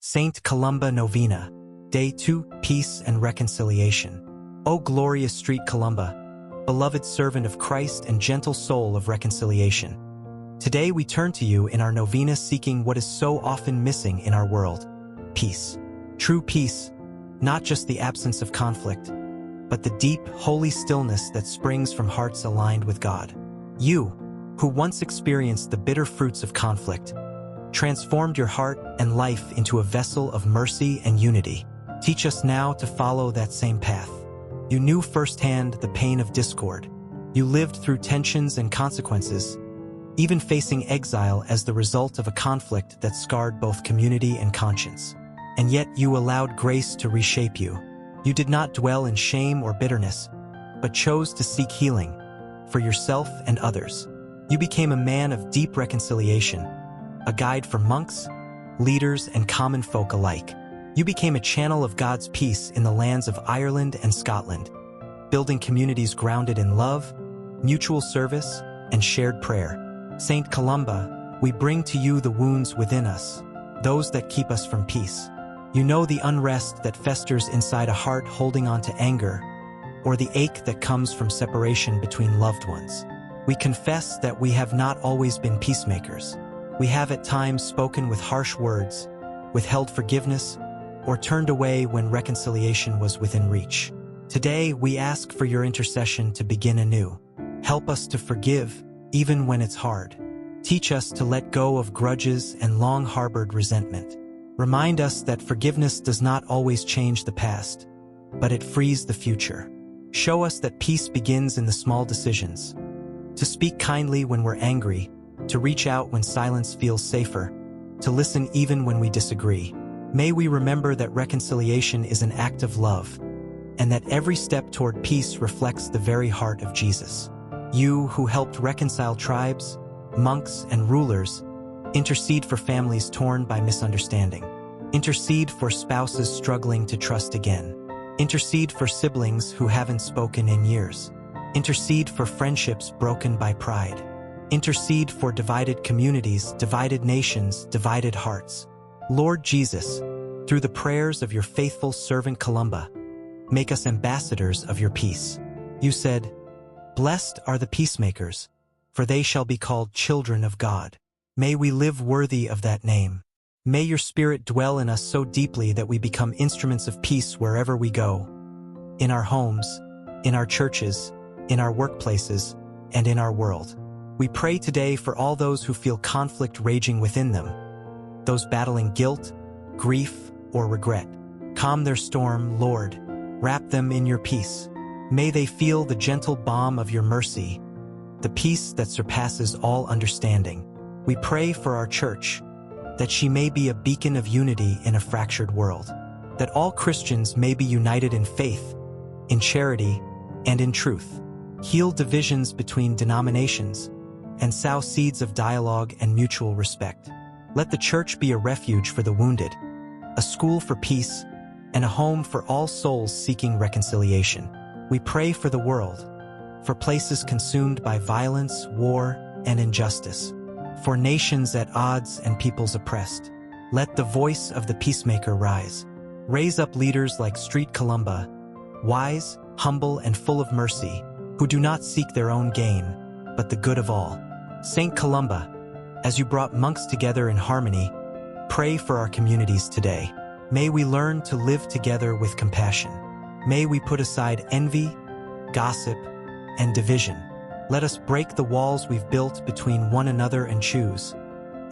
Saint Columba Novena, Day 2, Peace and Reconciliation. O glorious street Columba, beloved servant of Christ and gentle soul of reconciliation. Today we turn to you in our novena seeking what is so often missing in our world: peace. True peace, not just the absence of conflict, but the deep, holy stillness that springs from hearts aligned with God. You, who once experienced the bitter fruits of conflict, transformed your heart and life into a vessel of mercy and unity. Teach us now to follow that same path. You knew firsthand the pain of discord. You lived through tensions and consequences, even facing exile as the result of a conflict that scarred both community and conscience. And yet you allowed grace to reshape you. You did not dwell in shame or bitterness, but chose to seek healing for yourself and others. You became a man of deep reconciliation, a guide for monks, leaders, and common folk alike. You became a channel of God's peace in the lands of Ireland and Scotland, building communities grounded in love, mutual service, and shared prayer. Saint Columba, we bring to you the wounds within us, those that keep us from peace. You know the unrest that festers inside a heart holding on to anger, or the ache that comes from separation between loved ones. We confess that we have not always been peacemakers. We have at times spoken with harsh words, withheld forgiveness, or turned away when reconciliation was within reach. Today, we ask for your intercession to begin anew. Help us to forgive, even when it's hard. Teach us to let go of grudges and long-harbored resentment. Remind us that forgiveness does not always change the past, but it frees the future. Show us that peace begins in the small decisions. To speak kindly when we're angry, to reach out when silence feels safer, to listen even when we disagree. May we remember that reconciliation is an act of love, and that every step toward peace reflects the very heart of Jesus. You, who helped reconcile tribes, monks, and rulers, intercede for families torn by misunderstanding. Intercede for spouses struggling to trust again. Intercede for siblings who haven't spoken in years. Intercede for friendships broken by pride. Intercede for divided communities, divided nations, divided hearts. Lord Jesus, through the prayers of your faithful servant Columba, make us ambassadors of your peace. You said, "Blessed are the peacemakers, for they shall be called children of God." May we live worthy of that name. May your Spirit dwell in us so deeply that we become instruments of peace wherever we go, in our homes, in our churches, in our workplaces, and in our world. We pray today for all those who feel conflict raging within them, those battling guilt, grief, or regret. Calm their storm, Lord. Wrap them in your peace. May they feel the gentle balm of your mercy, the peace that surpasses all understanding. We pray for our church, that she may be a beacon of unity in a fractured world, that all Christians may be united in faith, in charity, and in truth. Heal divisions between denominations, and sow seeds of dialogue and mutual respect. Let the church be a refuge for the wounded, a school for peace, and a home for all souls seeking reconciliation. We pray for the world, for places consumed by violence, war, and injustice, for nations at odds and peoples oppressed. Let the voice of the peacemaker rise. Raise up leaders like Street Columba, wise, humble, and full of mercy, who do not seek their own gain, but the good of all. Saint Columba, as you brought monks together in harmony, pray for our communities today. May we learn to live together with compassion. May we put aside envy, gossip, and division. Let us break the walls we've built between one another and choose,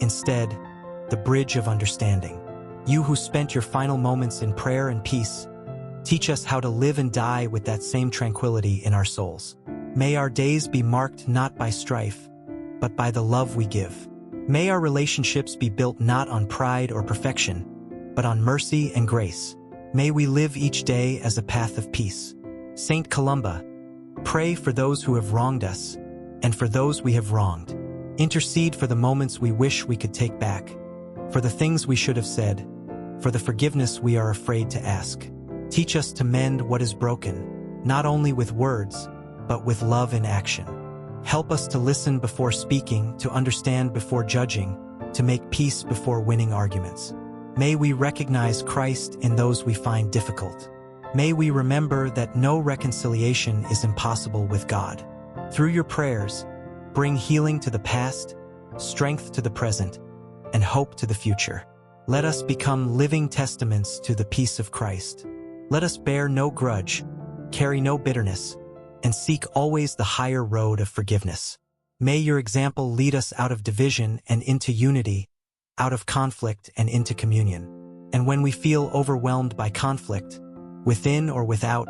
instead, the bridge of understanding. You who spent your final moments in prayer and peace, teach us how to live and die with that same tranquility in our souls. May our days be marked not by strife, but by the love we give. May our relationships be built not on pride or perfection, but on mercy and grace. May we live each day as a path of peace. Saint Columba, pray for those who have wronged us, and for those we have wronged. Intercede for the moments we wish we could take back, for the things we should have said, for the forgiveness we are afraid to ask. Teach us to mend what is broken, not only with words, but with love in action. Help us to listen before speaking, to understand before judging, to make peace before winning arguments. May we recognize Christ in those we find difficult. May we remember that no reconciliation is impossible with God. Through your prayers, bring healing to the past, strength to the present, and hope to the future. Let us become living testaments to the peace of Christ. Let us bear no grudge, carry no bitterness, and seek always the higher road of forgiveness. May your example lead us out of division and into unity, out of conflict and into communion. And when we feel overwhelmed by conflict, within or without,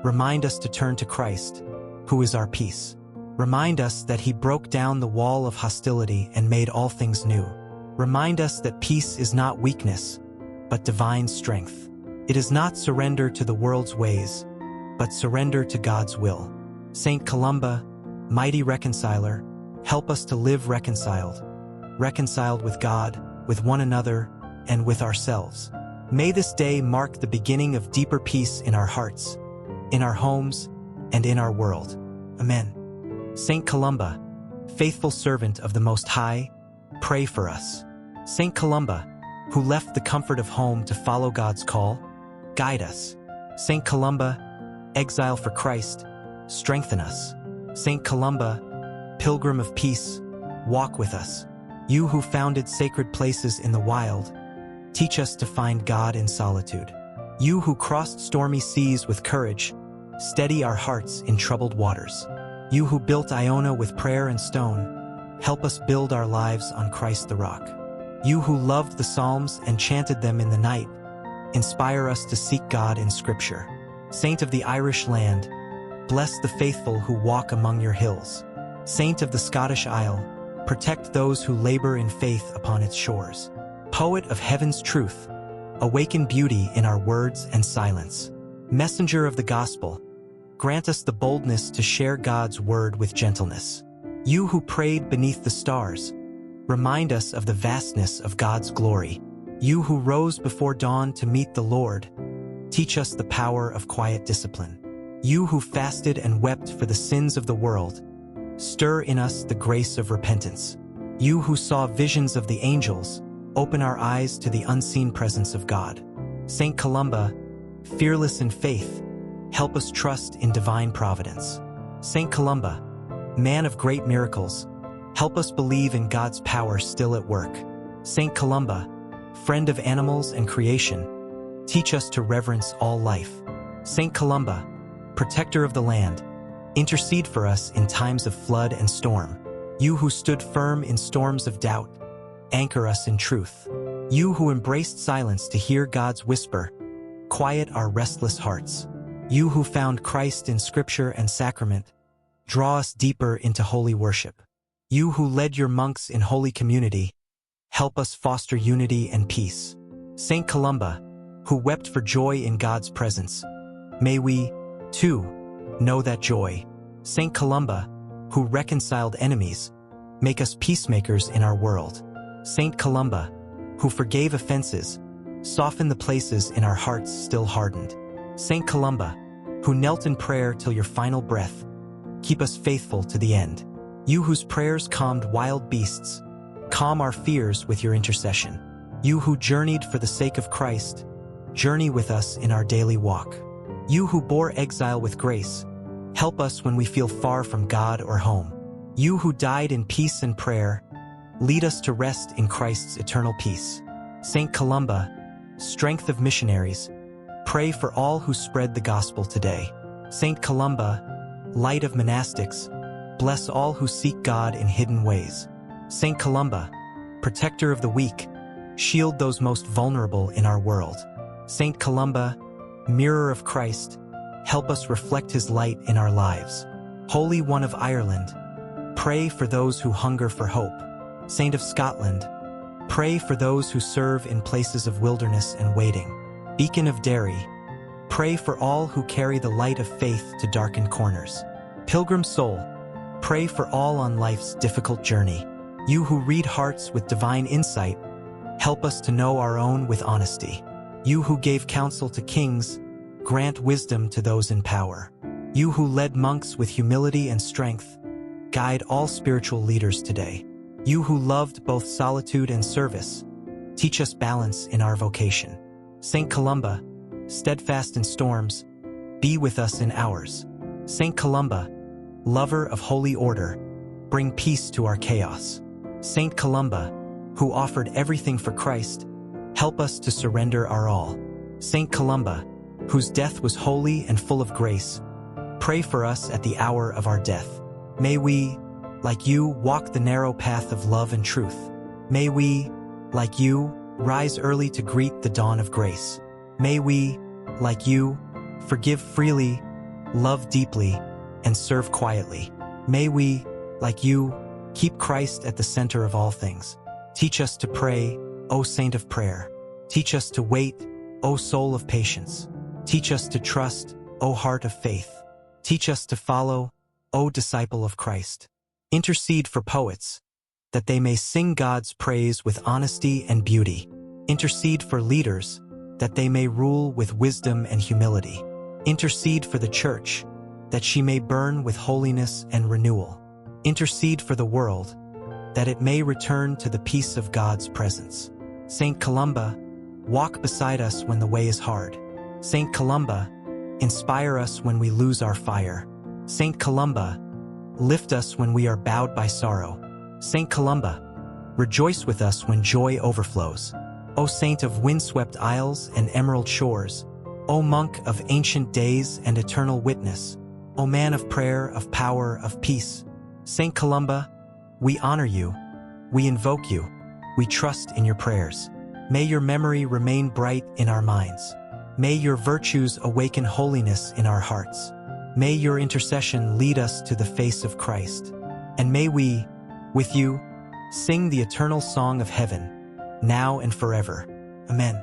remind us to turn to Christ, who is our peace. Remind us that he broke down the wall of hostility and made all things new. Remind us that peace is not weakness, but divine strength. It is not surrender to the world's ways, but surrender to God's will. Saint Columba, mighty reconciler, help us to live reconciled with God, with one another, and with ourselves. May this day mark the beginning of deeper peace in our hearts, in our homes, and in our world. Amen. Saint Columba, faithful servant of the Most High, pray for us. Saint Columba, who left the comfort of home to follow God's call, guide us. Saint Columba, exile for Christ, strengthen us. Saint Columba, pilgrim of peace, walk with us. You who founded sacred places in the wild, teach us to find God in solitude. You who crossed stormy seas with courage, steady our hearts in troubled waters. You who built Iona with prayer and stone, help us build our lives on Christ the rock. You who loved the Psalms and chanted them in the night, inspire us to seek God in Scripture. Saint of the Irish land, bless the faithful who walk among your hills. Saint of the Scottish Isle, protect those who labor in faith upon its shores. Poet of heaven's truth, awaken beauty in our words and silence. Messenger of the gospel, grant us the boldness to share God's word with gentleness. You who prayed beneath the stars, remind us of the vastness of God's glory. You who rose before dawn to meet the Lord, teach us the power of quiet discipline. You who fasted and wept for the sins of the world, stir in us the grace of repentance. You who saw visions of the angels, open our eyes to the unseen presence of God. Saint Columba, fearless in faith, help us trust in divine providence. Saint Columba, man of great miracles, help us believe in God's power still at work. Saint Columba, friend of animals and creation, teach us to reverence all life. Saint Columba, protector of the land, intercede for us in times of flood and storm. You who stood firm in storms of doubt, anchor us in truth. You who embraced silence to hear God's whisper, quiet our restless hearts. You who found Christ in Scripture and sacrament, draw us deeper into holy worship. You who led your monks in holy community, help us foster unity and peace. Saint Columba, who wept for joy in God's presence, may we, too, know that joy. Saint Columba, who reconciled enemies, make us peacemakers in our world. Saint Columba, who forgave offenses, soften the places in our hearts still hardened. Saint Columba, who knelt in prayer till your final breath, keep us faithful to the end. You whose prayers calmed wild beasts, calm our fears with your intercession. You who journeyed for the sake of Christ, journey with us in our daily walk. You who bore exile with grace, help us when we feel far from God or home. You who died in peace and prayer, lead us to rest in Christ's eternal peace. Saint Columba, strength of missionaries, pray for all who spread the gospel today. Saint Columba, light of monastics, bless all who seek God in hidden ways. Saint Columba, protector of the weak, shield those most vulnerable in our world. Saint Columba, mirror of Christ, help us reflect his light in our lives. Holy One of Ireland, pray for those who hunger for hope. Saint of Scotland, pray for those who serve in places of wilderness and waiting. Beacon of Derry, pray for all who carry the light of faith to darkened corners. Pilgrim soul, pray for all on life's difficult journey. You who read hearts with divine insight, help us to know our own with honesty. You who gave counsel to kings, grant wisdom to those in power. You who led monks with humility and strength, guide all spiritual leaders today. You who loved both solitude and service, teach us balance in our vocation. Saint Columba, steadfast in storms, be with us in ours. Saint Columba, lover of holy order, bring peace to our chaos. Saint Columba, who offered everything for Christ, help us to surrender our all. Saint Columba, whose death was holy and full of grace, pray for us at the hour of our death. May we, like you, walk the narrow path of love and truth. May we, like you, rise early to greet the dawn of grace. May we, like you, forgive freely, love deeply, and serve quietly. May we, like you, keep Christ at the center of all things. Teach us to pray, O Saint of Prayer. Teach us to wait, O Soul of Patience. Teach us to trust, O Heart of Faith. Teach us to follow, O Disciple of Christ. Intercede for poets, that they may sing God's praise with honesty and beauty. Intercede for leaders, that they may rule with wisdom and humility. Intercede for the Church, that she may burn with holiness and renewal. Intercede for the world, that it may return to the peace of God's presence. Saint Columba, walk beside us when the way is hard. Saint Columba, inspire us when we lose our fire. Saint Columba, lift us when we are bowed by sorrow. Saint Columba, rejoice with us when joy overflows. O Saint of windswept isles and emerald shores, O monk of ancient days and eternal witness, O man of prayer, of power, of peace. Saint Columba, we honor you, we invoke you, we trust in your prayers. May your memory remain bright in our minds. May your virtues awaken holiness in our hearts. May your intercession lead us to the face of Christ. And may we, with you, sing the eternal song of heaven, now and forever. Amen.